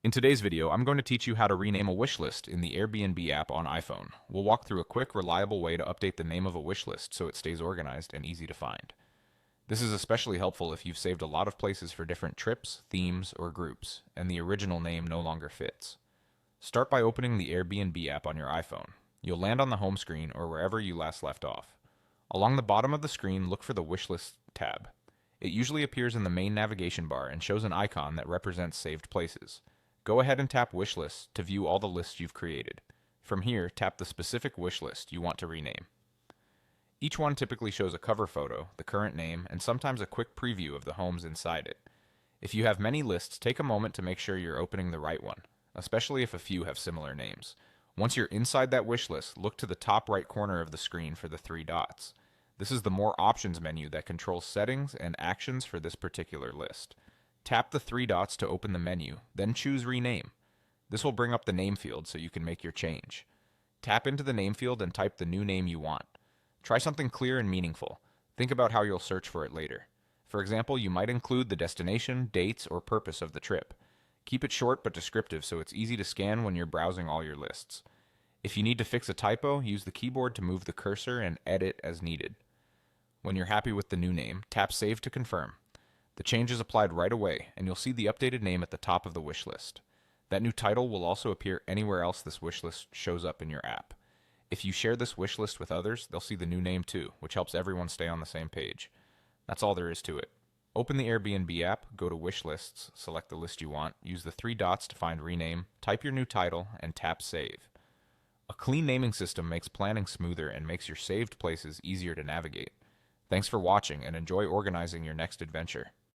In today's video, I'm going to teach you how to rename a wish list in the Airbnb app on iPhone. We'll walk through a quick, reliable way to update the name of a wish list so it stays organized and easy to find. This is especially helpful if you've saved a lot of places for different trips, themes, or groups, and the original name no longer fits. Start by opening the Airbnb app on your iPhone. You'll land on the home screen or wherever you last left off. Along the bottom of the screen, look for the Wishlist tab. It usually appears in the main navigation bar and shows an icon that represents saved places. Go ahead and tap Wishlist to view all the lists you've created. From here, tap the specific wish list you want to rename. Each one typically shows a cover photo, the current name, and sometimes a quick preview of the homes inside it. If you have many lists, take a moment to make sure you're opening the right one, especially if a few have similar names. Once you're inside that wish list, look to the top right corner of the screen for the three dots. This is the More Options menu that controls settings and actions for this particular list. Tap the three dots to open the menu, then choose Rename. This will bring up the name field so you can make your change. Tap into the name field and type the new name you want. Try something clear and meaningful. Think about how you'll search for it later. For example, you might include the destination, dates, or purpose of the trip. Keep it short but descriptive so it's easy to scan when you're browsing all your lists. If you need to fix a typo, use the keyboard to move the cursor and edit as needed. When you're happy with the new name, tap Save to confirm. The change is applied right away, and you'll see the updated name at the top of the wish list. That new title will also appear anywhere else this wish list shows up in your app. If you share this wish list with others, they'll see the new name too, which helps everyone stay on the same page. That's all there is to it. Open the Airbnb app, go to Wish Lists, select the list you want, use the three dots to find Rename, type your new title, and tap Save. A clean naming system makes planning smoother and makes your saved places easier to navigate. Thanks for watching and enjoy organizing your next adventure.